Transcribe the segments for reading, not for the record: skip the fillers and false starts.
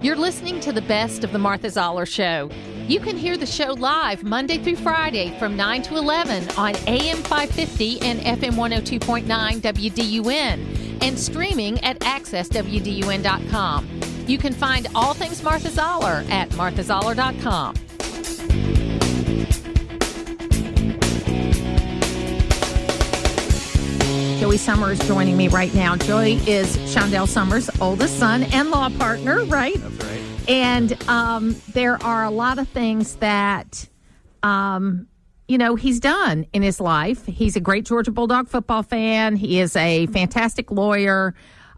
You're listening to the best of the Martha Zoller Show. You can hear the show live Monday through Friday from 9 to 11 on AM 550 and FM 102.9 WDUN and streaming at accesswdun.com. You can find all things Martha Zoller at marthazoller.com. Joey Summers joining me right now. Joey is Shondell Summers' oldest son and law partner, right? That's right. And there are a lot of things that, he's done in his life. He's a great Georgia Bulldog football fan. He is a fantastic lawyer,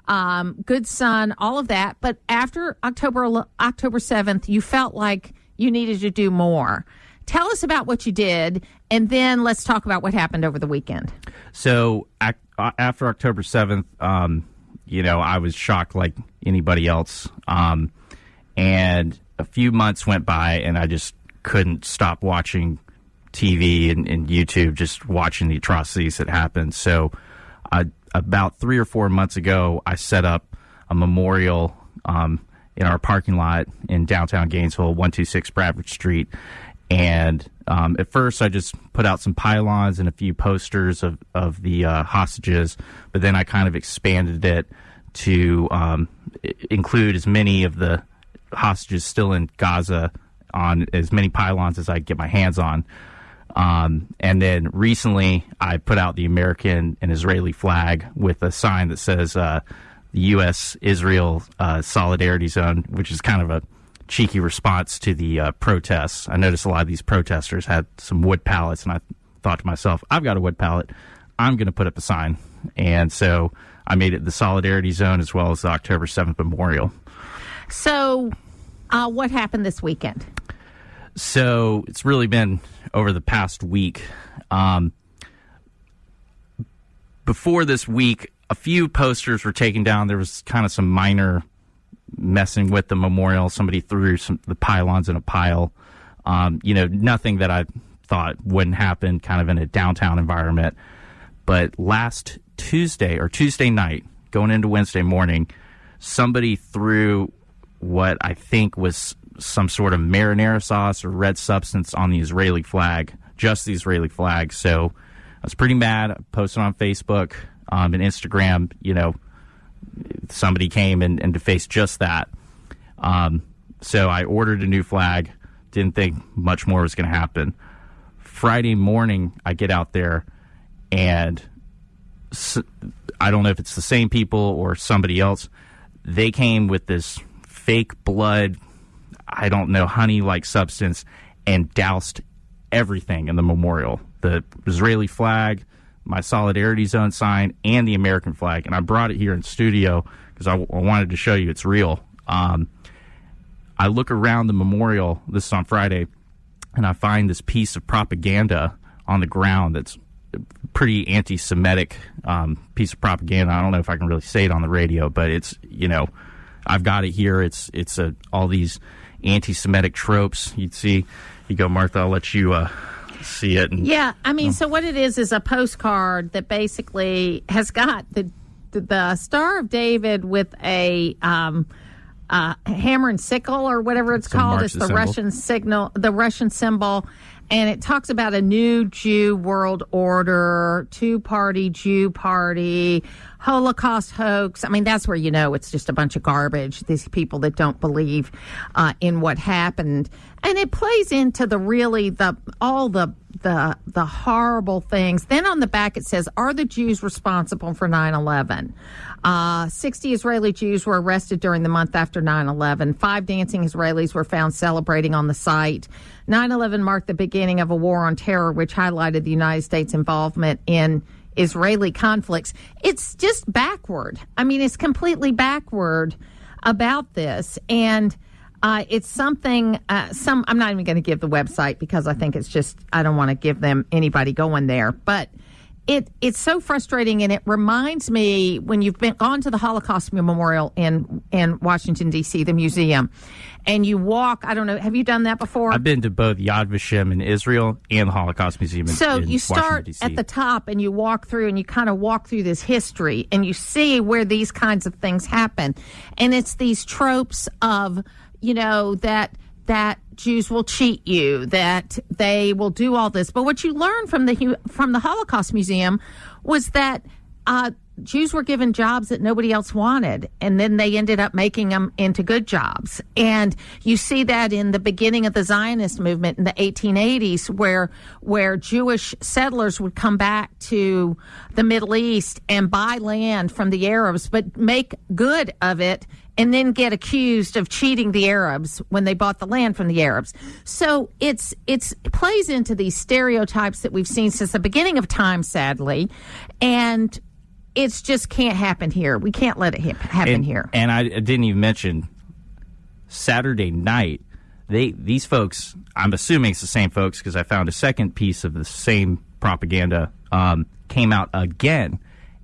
good son, all of that. But after October 7th, you felt like you needed to do more. Tell us about what you did, and then let's talk about what happened over the weekend. So after October 7th, I was shocked like anybody else. And a few months went by, and I just couldn't stop watching TV and YouTube, just watching the atrocities that happened. So about 3 or 4 months ago, I set up a memorial in our parking lot in downtown Gainesville, 126 Bradford Street. And at first, I just put out some pylons and a few posters of the hostages, but then I kind of expanded it to include as many of the hostages still in Gaza on as many pylons as I could get my hands on. And then recently, I put out the American and Israeli flag with a sign that says the U.S.-Israel Solidarity Zone, which is kind of a cheeky response to the protests. I noticed a lot of these protesters had some wood pallets, and I thought to myself, I've got a wood pallet. I'm going to put up a sign. And so I made it the Solidarity Zone as well as the October 7th Memorial. So what happened this weekend? So it's really been over the past week. Before this week, a few posters were taken down. There was kind of some minor messing with the memorial. Somebody threw the pylons in a pile. Nothing that I thought wouldn't happen kind of in a downtown environment. But last Tuesday night, going into Wednesday morning, somebody threw what I think was some sort of marinara sauce or red substance on the Israeli flag, just the Israeli flag. So I was pretty mad. I posted on Facebook and Instagram, somebody came and defaced just that. So I ordered a new flag. Didn't think much more was going to happen. Friday morning, I get out there, and I don't know if it's the same people or somebody else. They came with this fake blood, I don't know, honey-like substance, and doused everything in the memorial. The Israeli flag, my Solidarity Zone sign, and the American flag. And I brought it here in studio because I wanted to show you it's real. I look around the memorial, this is on Friday, and I find this piece of propaganda on the ground that's a pretty anti-Semitic piece of propaganda. I don't know if I can really say it on the radio, but it's, I've got it here. It's all these anti-Semitic tropes. You'd see, you go, Martha, I'll let you see it. And, yeah, I mean, so what it is a postcard that basically has got the Star of David with a hammer and sickle or whatever it's called. It's the symbol. The Russian symbol. And it talks about a new Jew world order, two-party Jew party, Holocaust hoax. I mean, that's where it's just a bunch of garbage, these people that don't believe in what happened. And it plays into all the horrible things. Then on the back it says, are the Jews responsible for 9/11? 60 Israeli Jews were arrested during the month after 9/11. 5 dancing Israelis were found celebrating on the site. 9/11 marked the beginning of a war on terror, which highlighted the United States' involvement in Israeli conflicts. It's just backward. I mean, it's completely backward about this. And it's something, I'm not even going to give the website because I think it's just, I don't want to give them anybody going there. But it's so frustrating, and it reminds me when you've gone to the Holocaust Memorial in Washington, D.C., the museum, and you walk, I don't know, have you done that before? I've been to both Yad Vashem in Israel and the Holocaust Museum in So in you start Washington, D.C. at the top, and you walk through, and you kind of walk through this history, and you see where these kinds of things happen. And it's these tropes of, that Jews will cheat you, that they will do all this. But what you learn from the Holocaust Museum was that Jews were given jobs that nobody else wanted, and then they ended up making them into good jobs. And you see that in the beginning of the Zionist movement in the 1880s, where Jewish settlers would come back to the Middle East and buy land from the Arabs, but make good of it, and then get accused of cheating the Arabs when they bought the land from the Arabs. So it plays into these stereotypes that we've seen since the beginning of time, sadly, and it's just can't happen here. We can't let it happen here. And I didn't even mention Saturday night. These folks, I'm assuming it's the same folks because I found a second piece of the same propaganda, came out again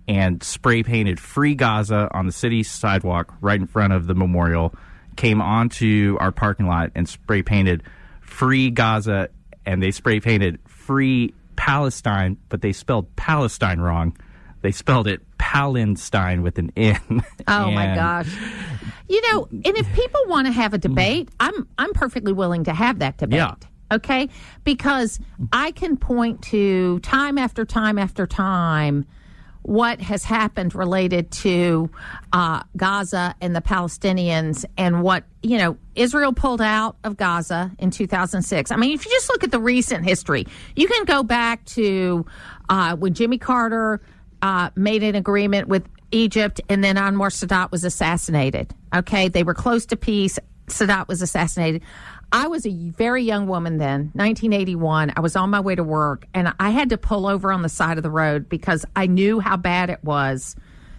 and spray painted Free Gaza on the city sidewalk right in front of the memorial, came onto our parking lot and spray painted Free Gaza, and they spray painted Free Palestine, but they spelled Palestine wrong. They spelled it Palestine with an N. Oh, my gosh. And if people want to have a debate, I'm perfectly willing to have that debate. Yeah. Okay? Because I can point to time after time after time what has happened related to Gaza and the Palestinians, and what, Israel pulled out of Gaza in 2006. I mean, if you just look at the recent history, you can go back to when Jimmy Carter made an agreement with Egypt, and then Anwar Sadat was assassinated. Okay, they were close to peace. Sadat was assassinated. I was a very young woman then, 1981. I was on my way to work, and I had to pull over on the side of the road because I knew how bad it was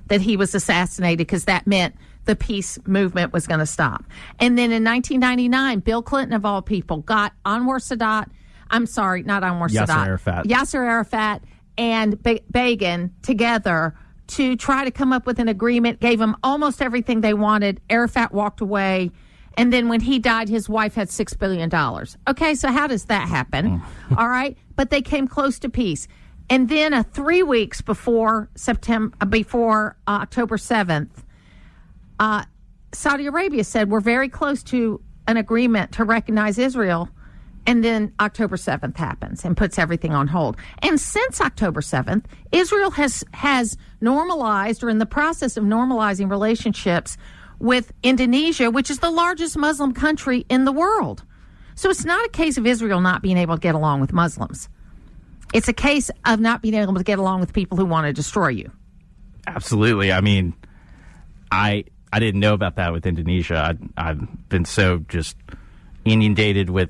that he was assassinated, because that meant the peace movement was going to stop. And then in 1999, Bill Clinton, of all people, got Anwar Sadat. I'm sorry, not Anwar Sadat. Yasser Arafat and Begin together to try to come up with an agreement, gave them almost everything they wanted. Arafat walked away, and then when he died, his wife had $6 billion. Okay, so how does that happen? All right, but they came close to peace. And then 3 weeks before October 7th, Saudi Arabia said, we're very close to an agreement to recognize Israel. And then October 7th happens and puts everything on hold. And since October 7th, Israel has normalized, or in the process of normalizing, relationships with Indonesia, which is the largest Muslim country in the world. So it's not a case of Israel not being able to get along with Muslims. It's a case of not being able to get along with people who want to destroy you. Absolutely. I mean, I didn't know about that with Indonesia. I've been so just inundated with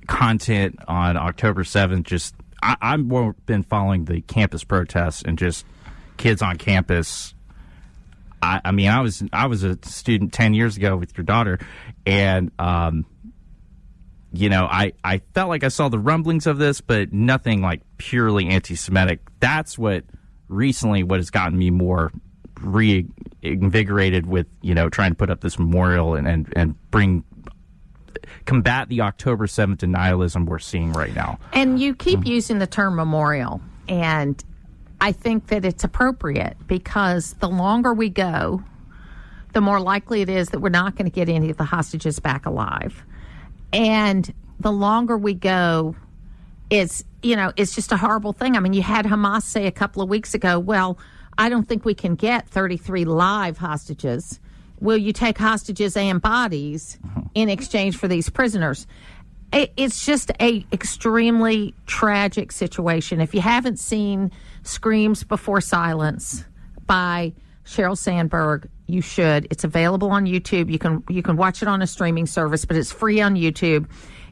content on October 7th. I've more been following the campus protests and just kids on campus. I mean, I was a student 10 years ago with your daughter, and I felt like I saw the rumblings of this, but nothing like purely anti-Semitic. That's what has gotten me more reinvigorated with, trying to put up this memorial and combat the October 7th denialism we're seeing right now. And you keep using the term memorial, and I think that it's appropriate, because the longer we go, the more likely it is that we're not going to get any of the hostages back alive. And the longer we go, it's just a horrible thing. I mean, you had Hamas say a couple of weeks ago, well, I don't think we can get 33 live hostages. Will you take hostages and bodies in exchange for these prisoners? It's just a extremely tragic situation. If you haven't seen Screams Before Silence by Sheryl Sandberg, you should. It's available on YouTube. You can watch it on a streaming service, but it's free on YouTube.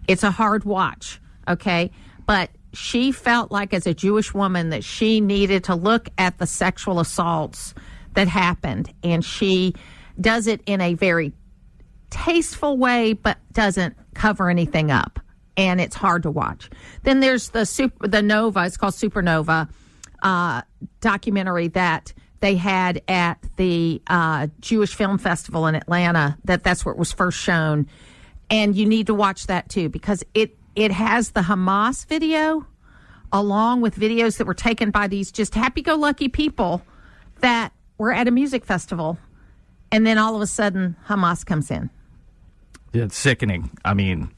It's a hard watch, okay? But she felt like, as a Jewish woman, that she needed to look at the sexual assaults that happened, and she does it in a very tasteful way, but doesn't cover anything up, and it's hard to watch. Then there's the Nova. It's called Supernova, documentary that they had at the Jewish Film Festival in Atlanta. That's where it was first shown. And you need to watch that, too, because it has the Hamas video along with videos that were taken by these just happy-go-lucky people that were at a music festival. And then all of a sudden, Hamas comes in. It's sickening. I mean,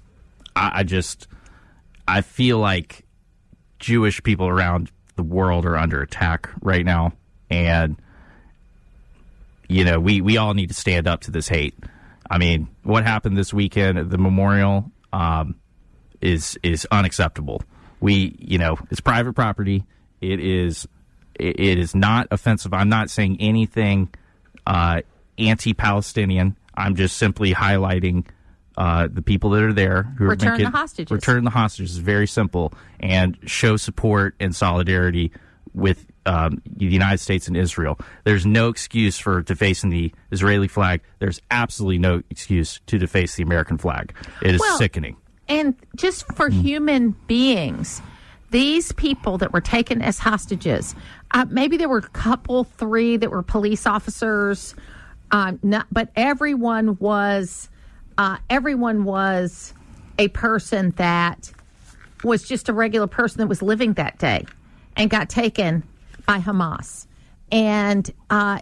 I feel like Jewish people around the world are under attack right now. And, you know, we all need to stand up to this hate. I mean, what happened this weekend at the memorial is unacceptable. It's private property. It is not offensive. I'm not saying anything anti-Palestinian. I'm just simply highlighting the people that are there who return the hostages. Return the hostages is very simple, and show support and solidarity with the United States and Israel. There's no excuse for defacing the Israeli flag. There's absolutely no excuse to deface the American flag. It is sickening. And just for human beings, these people that were taken as hostages, maybe there were a couple, 3 that were police officers, but everyone was a person that was just a regular person that was living that day and got taken by Hamas. And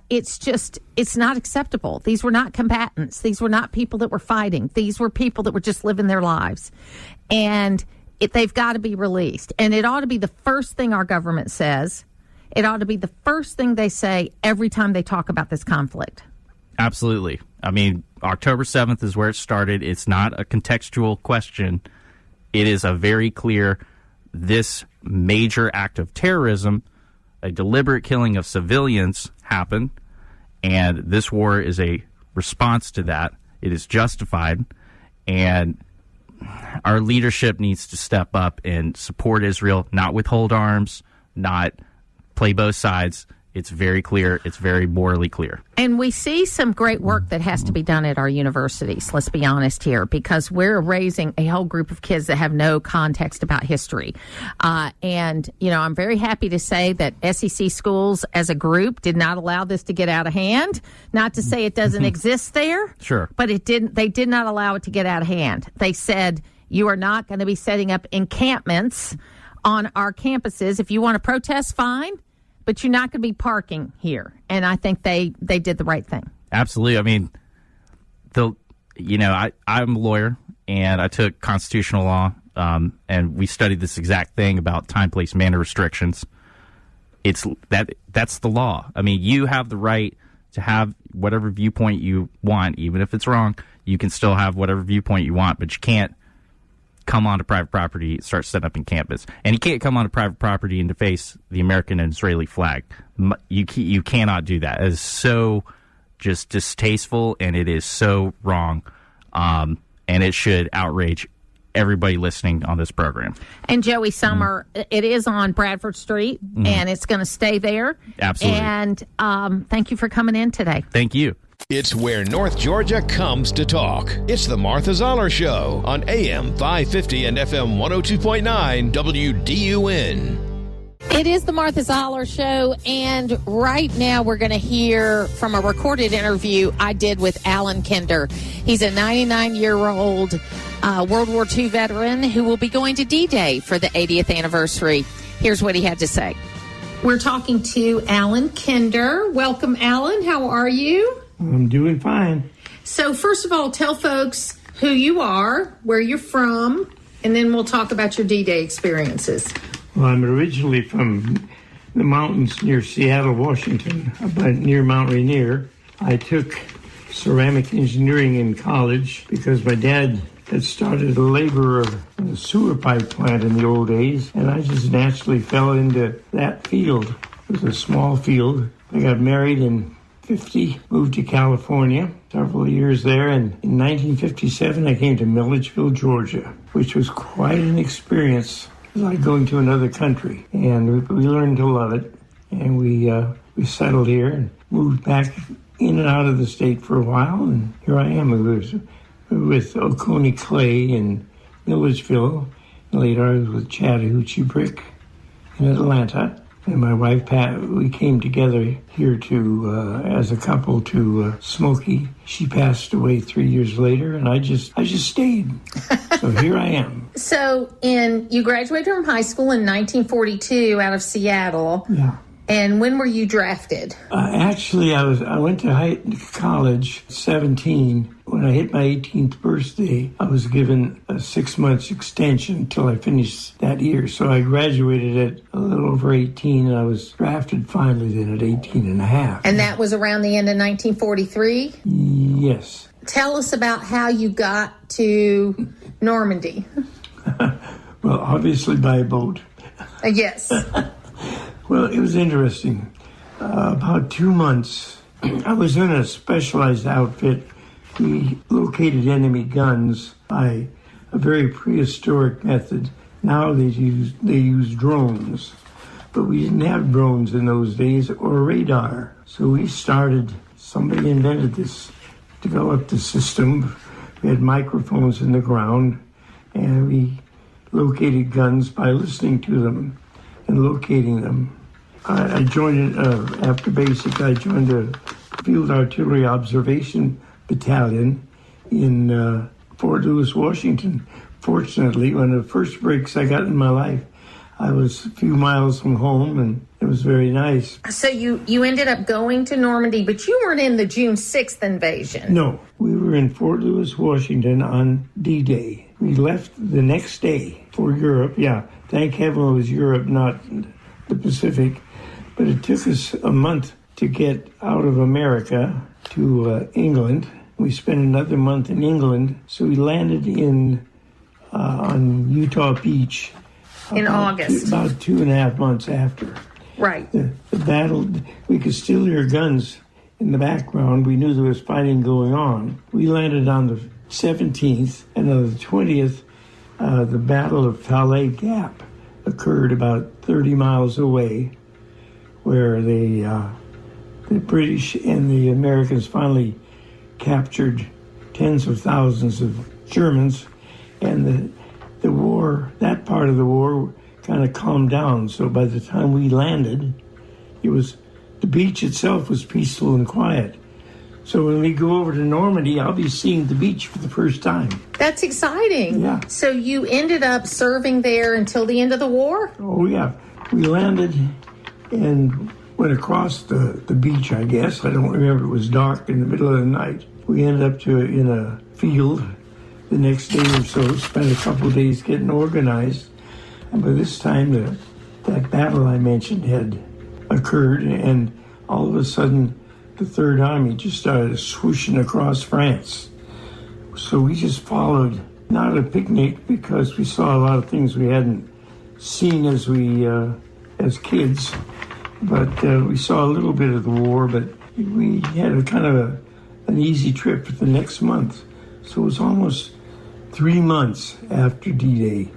it's not acceptable. These were not combatants. These were not people that were fighting. These were people that were just living their lives. And they've got to be released. And it ought to be the first thing our government says. It ought to be the first thing they say every time they talk about this conflict. Absolutely. I mean, October 7th is where it started. It's not a contextual question. It is a very clear, this major act of terrorism, a deliberate killing of civilians happened, and this war is a response to that. It is justified, and our leadership needs to step up and support Israel, not withhold arms, not play both sides. It's very clear. It's very morally clear. And we see some great work that has to be done at our universities, let's be honest here, because we're raising a whole group of kids that have no context about history. And, you know, I'm very happy to say that SEC schools as a group did not allow this to get out of hand. Not to say it doesn't exist there. Sure. But they did not allow it to get out of hand. They said, you are not going to be setting up encampments on our campuses. If you want to protest, fine. But you're not going to be parking here. And I think they did the right thing. Absolutely. I mean, I'm a lawyer, and I took constitutional law, and we studied this exact thing about time, place, manner restrictions. That's the law. I mean, you have the right to have whatever viewpoint you want, even if it's wrong. You can still have whatever viewpoint you want, but you can't come onto private property, start setting up encampments. And you can't come onto private property and deface the American and Israeli flag. You cannot do that. It is so just distasteful, and it is so wrong. And it should outrage everybody listening on this program. And Joey Summer, it is on Bradford Street, and it's going to stay there. Absolutely. And thank you for coming in today. Thank you. It's where North Georgia comes to talk. It's the Martha Zoller Show on AM 550 and FM 102.9 WDUN. It is the Martha Zoller Show, and right now we're going to hear from a recorded interview I did with Alan Kinder. He's a 99-year-old World War II veteran who will be going to D-Day for the 80th anniversary. Here's what he had to say. We're talking to Alan Kinder. Welcome, Alan. How are you? I'm doing fine. So first of all, tell folks who you are, where you're from, and then we'll talk about your D-Day experiences. Well, I'm originally from the mountains near Seattle, Washington, about near Mount Rainier. I took ceramic engineering in college because my dad had started a laborer in a sewer pipe plant in the old days, and I just naturally fell into that field. It was a small field. I got married in 1950, moved to California, several years there, and in 1957 I came to Milledgeville, Georgia, which was quite an experience. It was like going to another country, and we learned to love it, and we settled here and moved back in and out of the state for a while, and here I am with Oconee Clay in Milledgeville. Later I was with Chattahoochee Brick in Atlanta. and my wife Pat, we came together here to as a couple to Smoky. She passed away 3 years later, and I just stayed. So here I am. So you graduated from high school in 1942 out of Seattle. Yeah. And when were you drafted? Actually, I went to college at 17. When I hit my 18th birthday, I was given a 6 months extension until I finished that year. So I graduated at a little over 18, and I was drafted finally then at 18 and a half. And that was around the end of 1943? Yes. Tell us about how you got to Normandy. Well, obviously by boat. Yes. Well, it was interesting. About 2 months, I was in a specialized outfit. We located enemy guns by a very prehistoric method. Now they use drones, but we didn't have drones in those days or radar. So somebody invented this, developed the system. We had microphones in the ground, and we located guns by listening to them and locating them. I joined after basic. I joined a field artillery observation battalion in Fort Lewis, Washington. Fortunately, one of the first breaks I got in my life, I was a few miles from home, and it was very nice. So you ended up going to Normandy, but you weren't in the June 6th invasion. No, we were in Fort Lewis, Washington on D-Day. We left the next day for Europe. Yeah, thank heaven it was Europe, not the Pacific. But it took us a month to get out of America to England. We spent another month in England, so we landed on Utah Beach in August. About 2.5 months after. Right. The battle, we could still hear guns in the background. We knew there was fighting going on. We landed on the 17th, and on the 20th, the Battle of Falais Gap occurred about 30 miles away, where the British and the Americans finally captured tens of thousands of Germans, and the war, that part of the war, kind of calmed down. So by the time we landed, the beach itself was peaceful and quiet. So when we go over to Normandy, I'll be seeing the beach for the first time. That's exciting. Yeah. So you ended up serving there until the end of the war? Oh, yeah. We landed and went across the beach, I guess. I don't remember. It was dark in the middle of the night. We ended up in a field the next day or so, spent a couple of days getting organized. And by this time, that battle I mentioned had occurred, and all of a sudden, the Third Army just started swooshing across France. So we just followed, not a picnic, because we saw a lot of things we hadn't seen as kids, but we saw a little bit of the war, but we had an easy trip for the next month. So it was almost 3 months after D-Day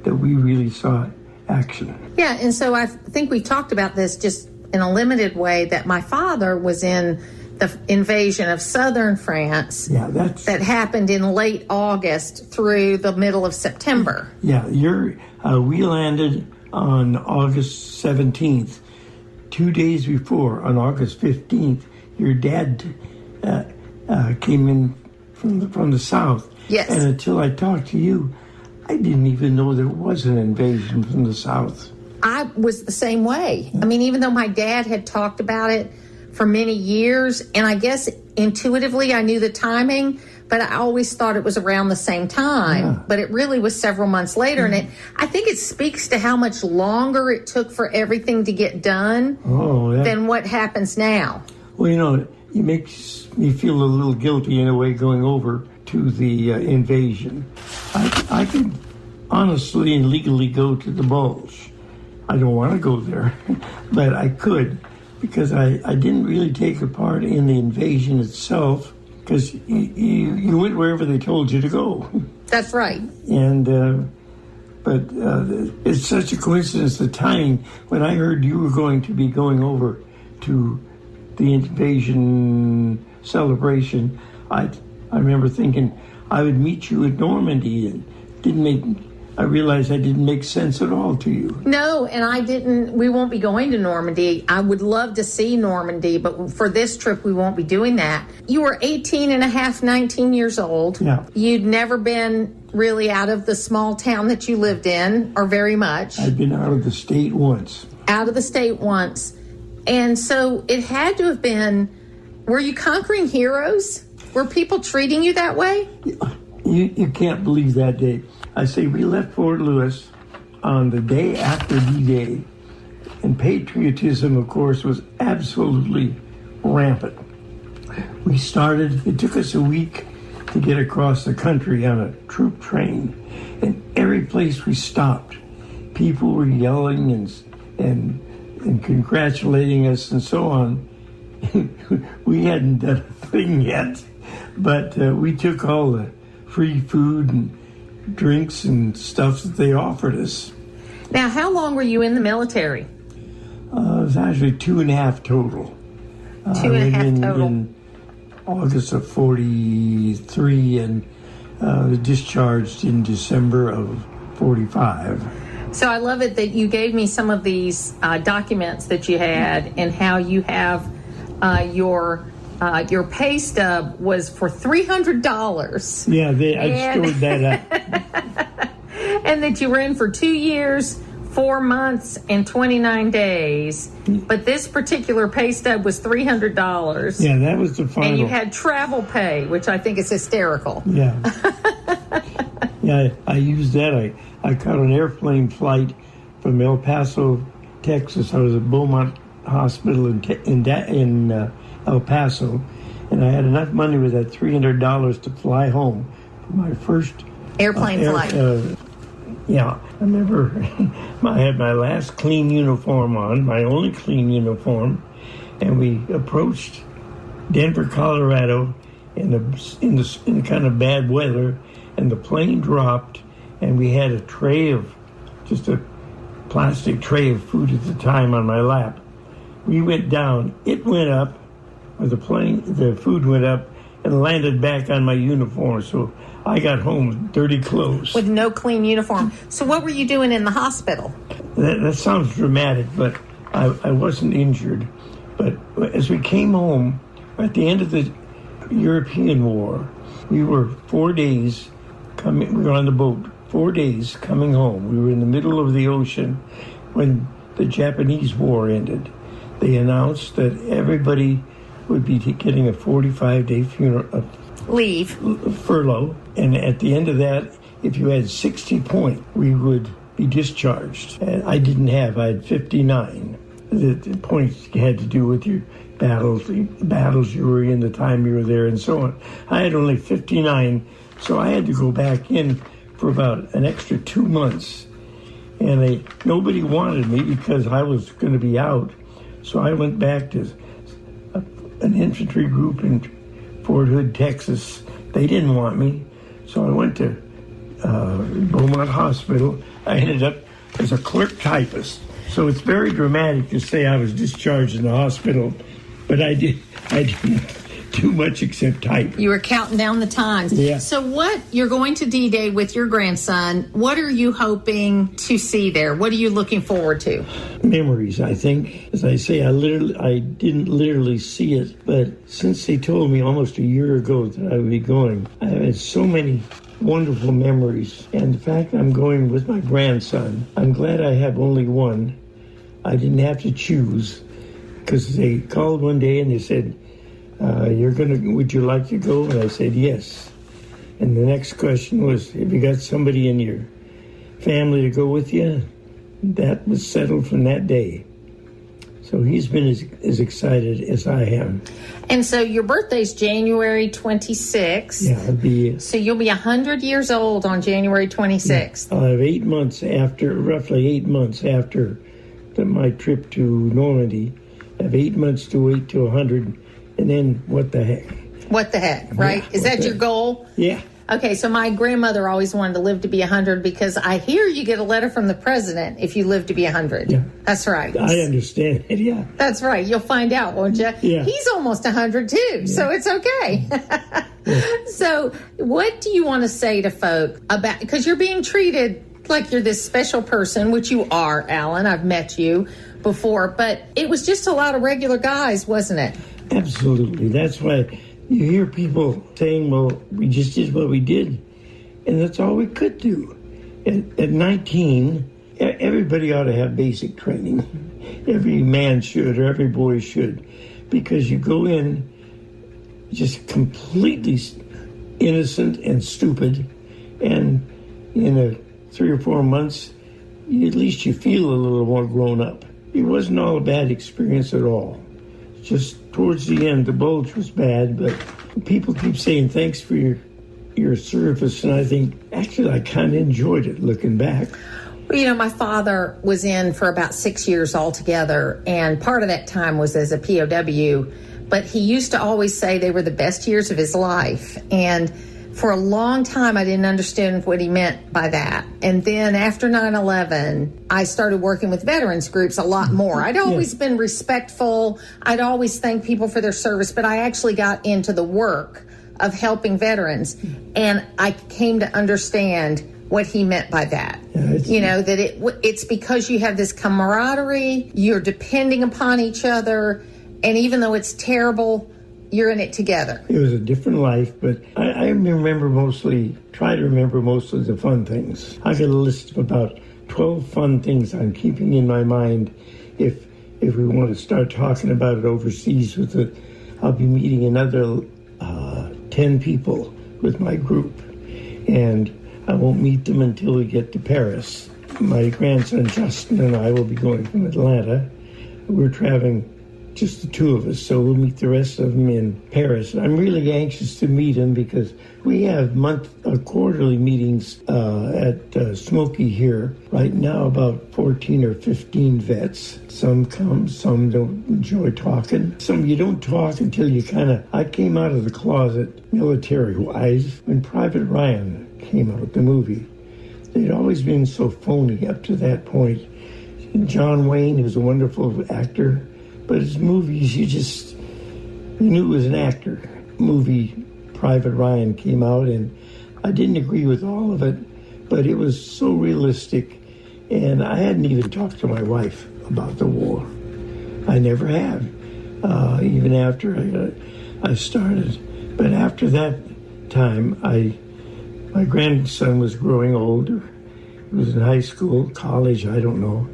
that we really saw action. Yeah, and so I think we talked about this just in a limited way, that my father was in the invasion of southern France that happened in late August through the middle of September. Yeah, we landed on August 17th. 2 days before, on August 15th, your dad came in from the south. Yes. And until I talked to you, I didn't even know there was an invasion from the south. I was the same way. I mean, even though my dad had talked about it for many years, and I guess intuitively I knew the timing, but I always thought it was around the same time. Yeah. But it really was several months later, and I think it speaks to how much longer it took for everything to get done than what happens now. Well, it makes me feel a little guilty in a way going over to the invasion. I could honestly and legally go to the Bulge. I don't want to go there, but I could, because I didn't really take a part in the invasion itself, because you went wherever they told you to go. That's right. And but it's such a coincidence, the timing. When I heard you were going to be going over to the invasion celebration, I remember thinking I would meet you at Normandy, and didn't make I realized I didn't make sense at all to you. No, and I didn't. We won't be going to Normandy. I would love to see Normandy, but for this trip, we won't be doing that. You were 18 and a half, 19 years old. Yeah. You'd never been really out of the small town that you lived in, or very much. I'd been out of the state once. Out of the state once. And so it had to have been, were you conquering heroes? Were people treating you that way? You can't believe that day. I say we left Fort Lewis on the day after D-Day, and patriotism, of course, was absolutely rampant. We started, it took us a week to get across the country on a troop train, and every place we stopped, people were yelling and congratulating us and so on. We hadn't done a thing yet, but we took all the free food and drinks and stuff that they offered us. Now, how long were you in the military? It was actually 2.5 total. 2.5 total. In August of 43 and was discharged in December of 45. So I love it that you gave me some of these documents that you had, and how you have your pay stub was for $300. Yeah, I stored that up. And that you were in for 2 years, 4 months, and 29 days. But this particular pay stub was $300. Yeah, that was the final. And you had travel pay, which I think is hysterical. Yeah. Yeah, I used that. I caught an airplane flight from El Paso, Texas. I was at Beaumont Hospital in El Paso, and I had enough money with that $300 to fly home for my first airplane flight. Yeah, I remember I had my last clean uniform on, my only clean uniform, and we approached Denver, Colorado in kind of bad weather, and the plane dropped, and we had just a plastic tray of food at the time on my lap. We went down, it went up, or the food went up and landed back on my uniform, so I got home with dirty clothes. With no clean uniform. So what were you doing in the hospital? That sounds dramatic, but I wasn't injured. But as we came home, at the end of the European War, we were 4 days we were on the boat, 4 days coming home. We were in the middle of the ocean when the Japanese War ended. They announced that everybody would be getting a 45-day furlough, and at the end of that, if you had 60 points, we would be discharged. And I had 59. The points had to do with your battles you were in, the time you were there, and so on. I had only 59, so I had to go back in for about an extra 2 months. And nobody wanted me because I was going to be out. So I went back to an infantry group in Fort Hood, Texas. They didn't want me, so I went to Beaumont Hospital. I ended up as a clerk typist. So it's very dramatic to say I was discharged in the hospital, but I didn't do much except type. You were counting down the times. Yeah. So you're going to D-Day with your grandson. What are you hoping to see there? What are you looking forward to? Memories, I think. As I say, I didn't literally see it, but since they told me almost a year ago that I would be going, I have had so many wonderful memories. And the fact I'm going with my grandson, I'm glad I have only one. I didn't have to choose, because they called one day and they said, would you like to go? And I said, yes. And the next question was, have you got somebody in your family to go with you? That was settled from that day. So he's been as excited as I am. And so your birthday's January 26th. Yeah, so you'll be 100 years old on January 26th. I'll have roughly 8 months after my trip to Normandy. I have 8 months to wait to 100. And then what the heck? What the heck, right? Yeah, is that your goal? Yeah. Okay, so my grandmother always wanted to live to be 100 because I hear you get a letter from the president if you live to be 100. Yeah. That's right. I understand it, yeah. That's right. You'll find out, won't you? Yeah. He's almost 100 too, so it's okay. Yeah. So what do you want to say to folk about, because you're being treated like you're this special person, which you are, Alan. I've met you before, but it was just a lot of regular guys, wasn't it? Absolutely. That's why you hear people saying, well, we just did what we did, and that's all we could do. At 19, everybody ought to have basic training. Every man should, or every boy should, because you go in just completely innocent and stupid, and in 3 or 4 months, at least you feel a little more grown up. It wasn't all a bad experience at all. Just towards the end, the bulge was bad, but people keep saying thanks for your service, and I think, actually, I kind of enjoyed it looking back. Well, you know, my father was in for about 6 years altogether, and part of that time was as a POW, but he used to always say they were the best years of his life, and for a long time, I didn't understand what he meant by that. And then after 9/11, I started working with veterans groups a lot more. I'd always been respectful. I'd always thanked people for their service, but I actually got into the work of helping veterans. And I came to understand what he meant by that. You know, that it's because you have this camaraderie, you're depending upon each other, and even though it's terrible, you're in it together. It was a different life, but I try to remember mostly the fun things. I got a list of about 12 fun things I'm keeping in my mind if we want to start talking about it overseas. I'll be meeting another 10 people with my group, and I won't meet them until we get to Paris. My grandson Justin and I will be going from Atlanta. We're traveling just the two of us, so we'll meet the rest of them in Paris. I'm really anxious to meet them because we have quarterly meetings at Smoky here. Right now, about 14 or 15 vets. Some come, some don't enjoy talking. Some you don't talk until I came out of the closet military-wise when Private Ryan came out, the movie. They'd always been so phony up to that point. John Wayne, who's a wonderful actor, but his movies, you knew he was an actor. Movie Private Ryan came out, and I didn't agree with all of it, but it was so realistic, and I hadn't even talked to my wife about the war. I never have, even after I started. But after that time, my grandson was growing older. He was in high school, college, I don't know,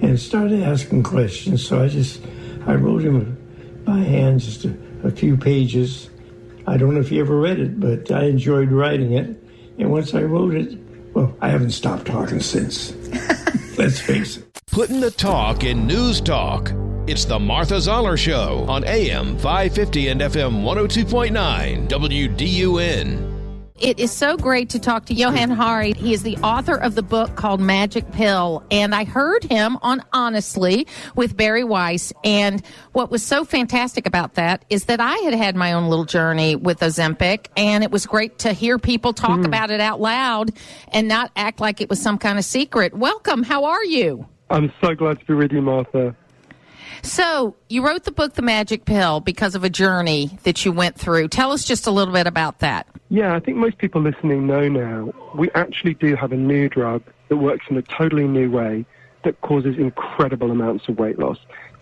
and started asking questions, so I wrote him by hand just a few pages. I don't know if he ever read it, but I enjoyed writing it. And once I wrote it, well, I haven't stopped talking since. Let's face it. Putting the talk in news talk. It's the Martha Zoller Show on AM 550 and FM 102.9 WDUN. It is so great to talk to Johan Hari. He is the author of the book called Magic Pill, and I heard him on Honestly with Barry Weiss, and what was so fantastic about that is that I had my own little journey with Ozempic, and it was great to hear people talk about it out loud and not act like it was some kind of secret. Welcome. How are you? I'm so glad to be with you, Martha. So, you wrote the book, The Magic Pill, because of a journey that you went through. Tell us just a little bit about that. Yeah, I think most people listening know now, we actually do have a new drug that works in a totally new way that causes incredible amounts of weight loss.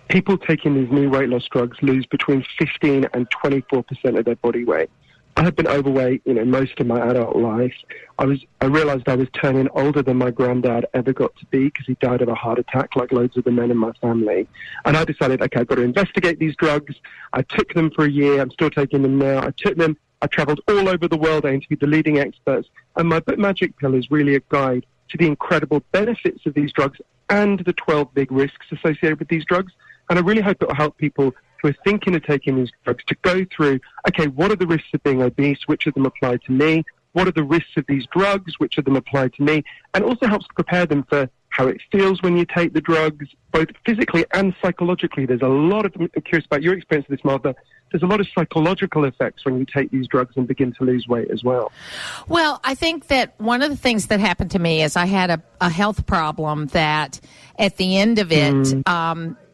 People taking these new weight loss drugs lose between 15 and 24% of their body weight. I had been overweight, most of my adult life. I realized I was turning older than my granddad ever got to be because he died of a heart attack like loads of the men in my family. And I decided, okay, I've got to investigate these drugs. I took them for a year. I'm still taking them now. I took them. I traveled all over the world. I interviewed the leading experts. And my book, Magic Pill, is really a guide to the incredible benefits of these drugs and the 12 big risks associated with these drugs. And I really hope it will help people who are thinking of taking these drugs to go through, okay, what are the risks of being obese? Which of them apply to me? What are the risks of these drugs? Which of them apply to me? And also helps prepare them for how it feels when you take the drugs, both physically and psychologically. There's a lot of, I'm curious about your experience of this, Martha. there's a lot of psychological effects when you take these drugs and begin to lose weight as well. Well, I think that one of the things that happened to me is I had a health problem that at the end of it,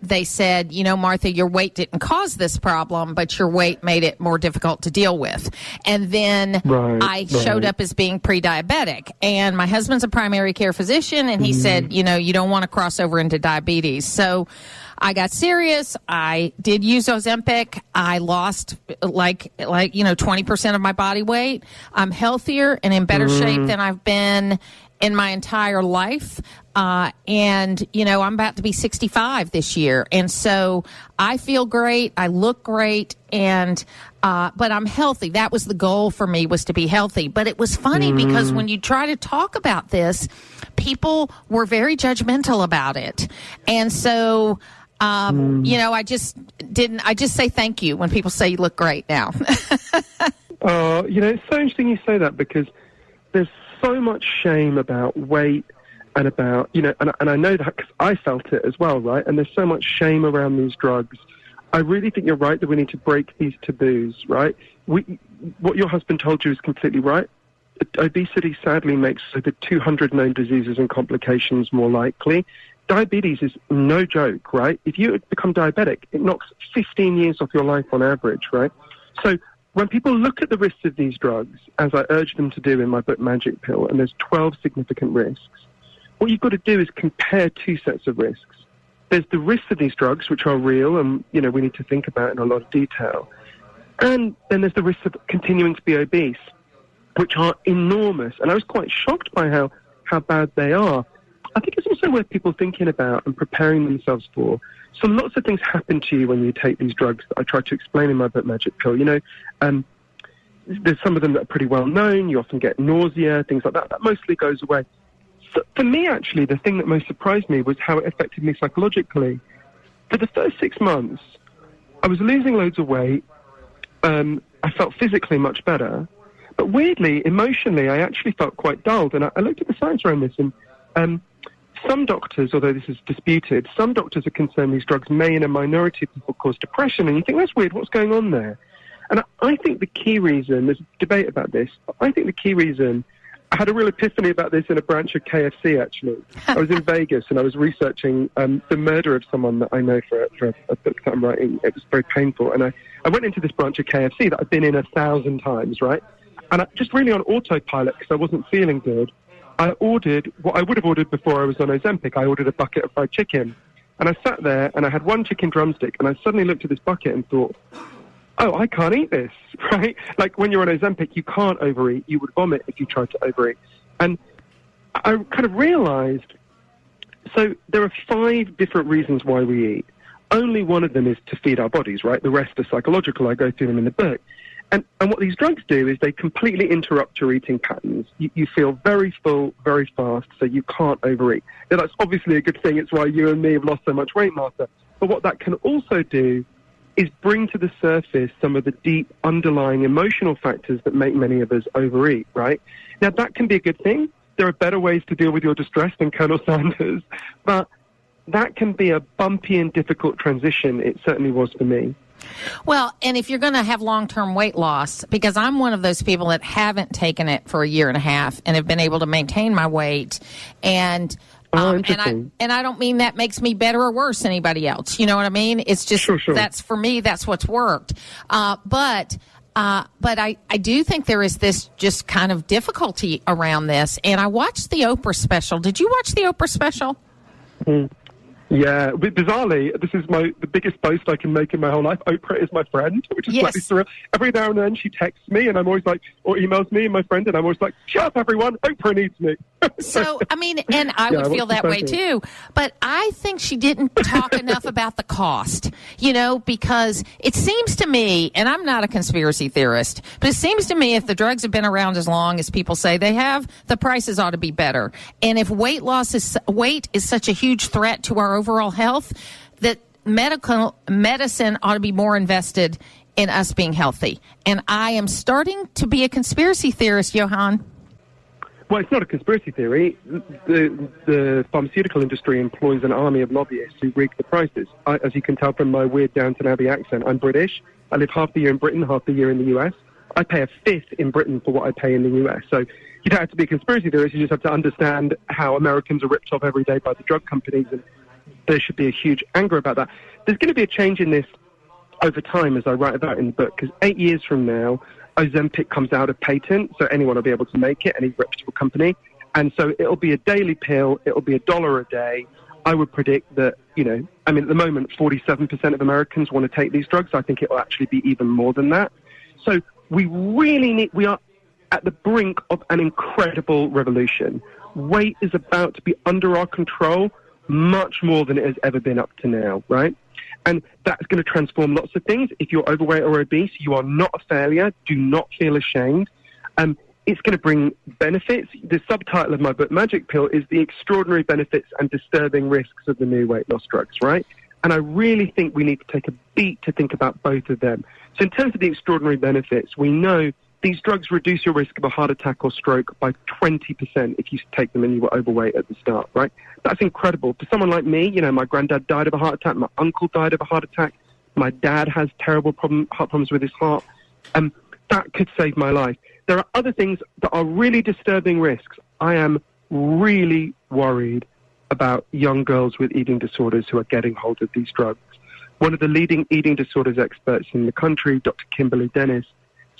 they said, Martha, your weight didn't cause this problem, but your weight made it more difficult to deal with. And then I showed up as being pre-diabetic. And my husband's a primary care physician, and he said, you don't want to cross over into diabetes. So I got serious. I did use Ozempic. I lost 20% of my body weight. I'm healthier and in better shape than I've been in my entire life. And I'm about to be 65 this year. And so I feel great. I look great. And, but I'm healthy. That was the goal for me, was to be healthy. But it was funny because when you try to talk about this, people were very judgmental about it. And so, I just say thank you when people say you look great now. It's so interesting you say that, because there's so much shame about weight and about, and I know that because I felt it as well, right? And there's so much shame around these drugs. I really think you're right that we need to break these taboos, right? What your husband told you is completely right. Obesity sadly makes over 200 known diseases and complications more likely. Diabetes is no joke, right? If you become diabetic, it knocks 15 years off your life on average, right? So when people look at the risks of these drugs, as I urge them to do in my book Magic Pill, and there's 12 significant risks, what you've got to do is compare two sets of risks. There's the risks of these drugs, which are real and, we need to think about in a lot of detail. And then there's the risks of continuing to be obese, which are enormous. And I was quite shocked by how bad they are. I think it's also worth people thinking about and preparing themselves for. So lots of things happen to you when you take these drugs that I try to explain in my book Magic Pill. There's some of them that are pretty well known. You often get nausea, things like that. That mostly goes away. So for me, actually, the thing that most surprised me was how it affected me psychologically. For the first 6 months, I was losing loads of weight. I felt physically much better. But weirdly, emotionally, I actually felt quite dulled. And I looked at the science around this, and some doctors, although this is disputed, some doctors are concerned these drugs may, in a minority of people, cause depression. And you think, that's weird, what's going on there? And I think the key reason, there's a debate about this, I think the key reason, I had a real epiphany about this in a branch of KFC, actually. I was in Vegas and I was researching the murder of someone that I know for a book that I'm writing. It was very painful. And I went into this branch of KFC that I've been in 1,000 times, right? And just really on autopilot, because I wasn't feeling good, I ordered what I would have ordered before I was on Ozempic. I ordered a bucket of fried chicken. And I sat there and I had one chicken drumstick, and I suddenly looked at this bucket and thought, oh, I can't eat this, right? Like when you're on Ozempic, you can't overeat. You would vomit if you tried to overeat. And I kind of realized, so there are 5 different reasons why we eat. Only one of them is to feed our bodies, right? The rest are psychological. I go through them in the book. And what these drugs do is they completely interrupt your eating patterns. You feel very full, very fast, so you can't overeat. Now, that's obviously a good thing. It's why you and me have lost so much weight, Martha. But what that can also do is bring to the surface some of the deep underlying emotional factors that make many of us overeat, right? Now, that can be a good thing. There are better ways to deal with your distress than Colonel Sanders, but that can be a bumpy and difficult transition. It certainly was for me. Well, and if you're going to have long-term weight loss, because I'm one of those people that haven't taken it for a year and a half and have been able to maintain my weight, and I don't mean that makes me better or worse than anybody else. You know what I mean? It's just sure. That's for me. That's what's worked. But I do think there is this just kind of difficulty around this. And I watched the Oprah special. Did you watch the Oprah special? Yeah, bizarrely, this is the biggest boast I can make in my whole life. Oprah is my friend, which is slightly surreal. Every now and then she texts me, and I'm always like, or emails me and my friend, and I'm always like, shut up, everyone, Oprah needs me. So, I mean, and I would feel that way too, but I think she didn't talk enough about the cost, because it seems to me, and I'm not a conspiracy theorist, but it seems to me if the drugs have been around as long as people say they have, the prices ought to be better. And if weight is such a huge threat to our overall health, that medicine ought to be more invested in us being healthy. And I am starting to be a conspiracy theorist, Johan. Well, it's not a conspiracy theory. The pharmaceutical industry employs an army of lobbyists who rig the prices. As you can tell from my weird Downton Abbey accent, I'm British. I live half the year in Britain, half the year in the US. I pay a fifth in Britain for what I pay in the US. So you don't have to be a conspiracy theorist. You just have to understand how Americans are ripped off every day by the drug companies, and there should be a huge anger about that. There's going to be a change in this over time, as I write about in the book, because 8 years from now, Ozempic comes out of patent, so anyone will be able to make it, any reputable company. And so it'll be a daily pill, it'll be $1 a day. I would predict that, at the moment, 47% of Americans want to take these drugs. I think it will actually be even more than that. So we are at the brink of an incredible revolution. Weight is about to be under our control much more than it has ever been up to now, right? And that's going to transform lots of things. If you're overweight or obese, you are not a failure. Do not feel ashamed. It's going to bring benefits. The subtitle of my book, Magic Pill, is The Extraordinary Benefits and Disturbing Risks of the New Weight Loss Drugs, right? And I really think we need to take a beat to think about both of them. So in terms of the extraordinary benefits, we know these drugs reduce your risk of a heart attack or stroke by 20% if you take them and you were overweight at the start, right? That's incredible. For someone like me, my granddad died of a heart attack, my uncle died of a heart attack, my dad has terrible heart problems with his heart. That could save my life. There are other things that are really disturbing risks. I am really worried about young girls with eating disorders who are getting hold of these drugs. One of the leading eating disorders experts in the country, Dr. Kimberly Dennis,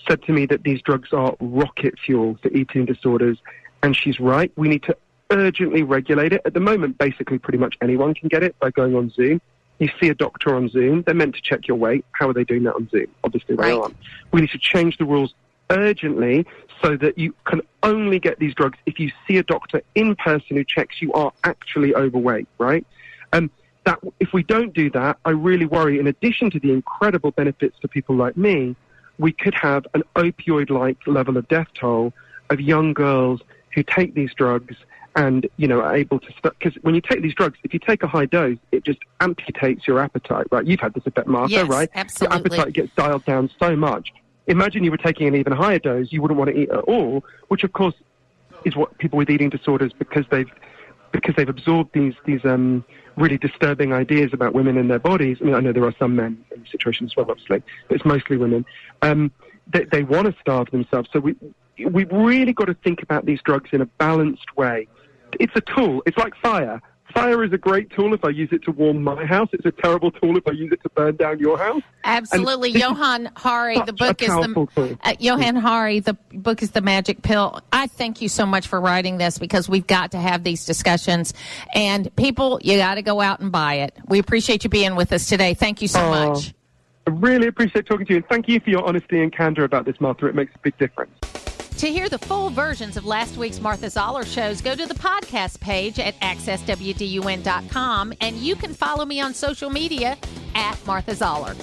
said to me that these drugs are rocket fuel for eating disorders, and she's right. We need to urgently regulate it. At the moment, basically pretty much anyone can get it by going on Zoom. You see a doctor on Zoom, they're meant to check your weight. How are they doing that on Zoom? Obviously they aren't. We need to change the rules urgently so that you can only get these drugs if you see a doctor in person who checks you are actually overweight, right? That if we don't do that, I really worry, in addition to the incredible benefits for people like me, we could have an opioid-like level of death toll of young girls who take these drugs and, are able to... Because when you take these drugs, if you take a high dose, it just amputates your appetite, right? You've had this effect, Martha, yes, right? Absolutely. Your appetite gets dialed down so much. Imagine you were taking an even higher dose, you wouldn't want to eat at all, which, of course, is what people with eating disorders, because they've absorbed these really disturbing ideas about women and their bodies. I mean, I know there are some men in the situation as well, obviously, but it's mostly women. They want to starve themselves. So we've really got to think about these drugs in a balanced way. It's a tool. It's like fire. Fire is a great tool if I use it to warm my house. It's a terrible tool if I use it to burn down your house. Absolutely. Johan Hari, the book is Johan Hari, the book is The Magic Pill. I thank you so much for writing this, because we've got to have these discussions. And people, you got to go out and buy it. We appreciate you being with us today. Thank you so much. I really appreciate talking to you. And thank you for your honesty and candor about this, Martha. It makes a big difference. To hear the full versions of last week's Martha Zoller shows, go to the podcast page at accesswdun.com, and you can follow me on social media at Martha Zoller.